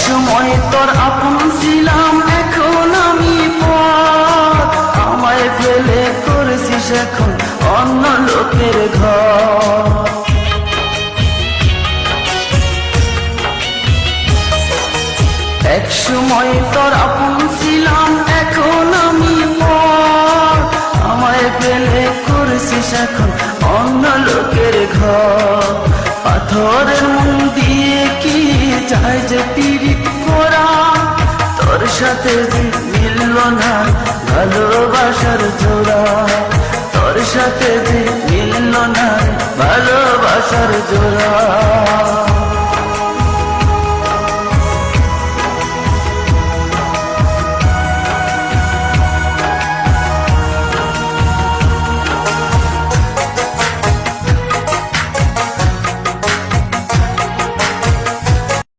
সময় তোর আপন ছিলাম, এখন আমি পর। আমায় ফেলে করেছিস এখন অন্য লোকের ঘর। এক সময় তোর আপন ছিলাম, এখন আমি পর। আমায় ফেলে করেছিস এখন অন্য লোকের ঘর। পাথরের মন দিয়ে কি চাই যে পীড়িত করা, তোর সাথে যে মিলল না ভালোবাসার জোড়া। তোর সাথে যে মিলল না ভালোবাসার জোড়া।